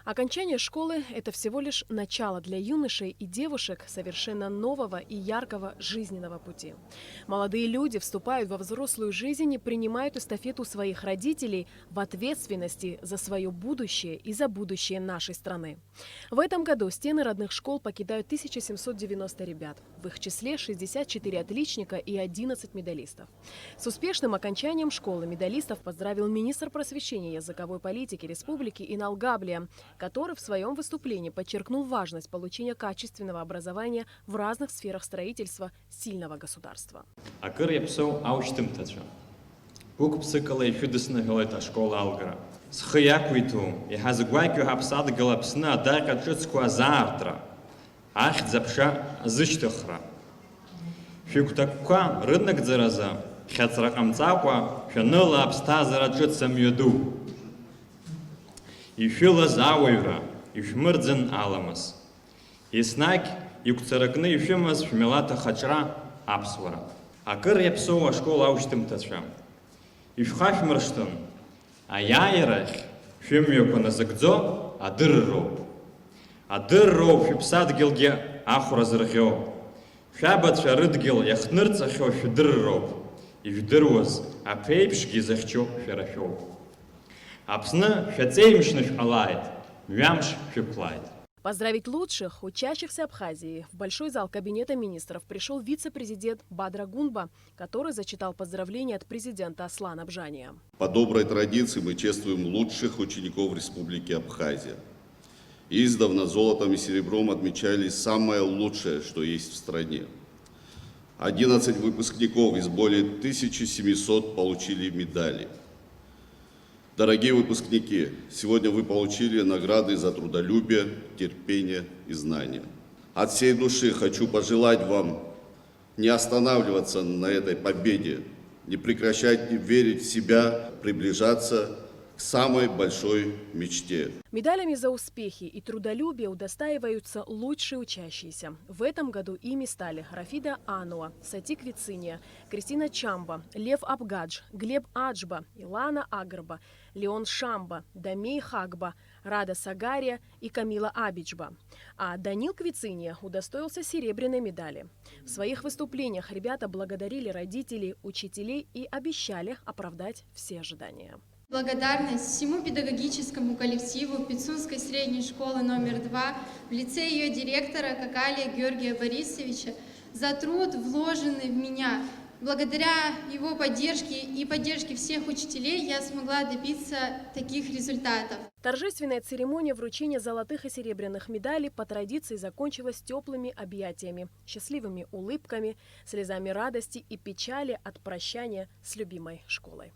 Окончание школы – это всего лишь начало для юношей и девушек совершенно нового и яркого жизненного пути. Молодые люди вступают во взрослую жизнь и принимают эстафету своих родителей в ответственности за свое будущее и за будущее нашей страны. В этом году стены родных школ покидают 1790 ребят. В их числе 64 отличника и 11 медалистов. С успешным окончанием школы медалистов поздравил министр просвещения и языковой политики республики Инал Габлия, который в своем выступлении подчеркнул важность получения качественного образования в разных сферах строительства сильного государства. Акыр япсоу аучтымтача. Гук псыкала ишудысны галайта школа алгара. Схы иақәиҭу, иҳазгәакьоу ҳаԥсадгьыл Аԥсны адаҟьа ҿыцқәа азаартра, ахьӡ аԥша азышьҭыхра. Шәыгәҭакқәа рыднагӡаразы хьаҵра ҟамҵакәа шәаныла аԥсҭазаара ҿыц амҩаду. Ишәылаз ауаҩра, ишәмырӡын аламыс. Еснагь игәцаракны ишәымаз шәмилаҭ ахаҿра аԥсуара. Акыр иаԥсоу ашкол аушьҭымҭацәа. Ишәхашәмыршҭын, аиааирахь шәымҩақәа назыгӡо адырроуп. Адырроуп шәыԥсадгьылгьы ахәра зырӷьо. Шәабацәа рыдгьыл иахҭнырҵахьоу шәдырроуп. Ижәдыруаз аԥеиԥшгьы изыхьчо шәара шәоуп. Аԥсны шәаҵеимшны шәҟалааит, мҩамш шәықәлааит. Поздравить лучших учащихся Абхазии в большой зал Кабинета министров пришел вице-президент Бадра Гунба, который зачитал поздравления от президента Аслана Бжания. По доброй традиции мы чествуем лучших учеников Республики Абхазия. Издавна золотом и серебром отмечали самое лучшее, что есть в стране. 11 выпускников из более 1700 получили медали. Дорогие выпускники, сегодня вы получили награды за трудолюбие, терпение и знания. От всей души хочу пожелать вам не останавливаться на этой победе, не прекращать верить в себя, приближаться к самой большой мечте. Медалями за успехи и трудолюбие удостаиваются лучшие учащиеся. В этом году ими стали Рафида Ануа, Сатик Вициния, Кристина Чамба, Лев Абгадж, Глеб Аджба, Илана Агрба, Леон Шамба, Дамей Хагба, Рада Сагария и Камила Абиджба. А Данил Квициния удостоился серебряной медали. В своих выступлениях ребята благодарили родителей, учителей и обещали оправдать все ожидания. Благодарность всему педагогическому коллективу Пицунской средней школы номер 2 в лице ее директора Какалия Георгия Борисовича за труд, вложенный в меня. Благодаря его поддержке и поддержке всех учителей я смогла добиться таких результатов. Торжественная церемония вручения золотых и серебряных медалей по традиции закончилась теплыми объятиями, счастливыми улыбками, слезами радости и печали от прощания с любимой школой.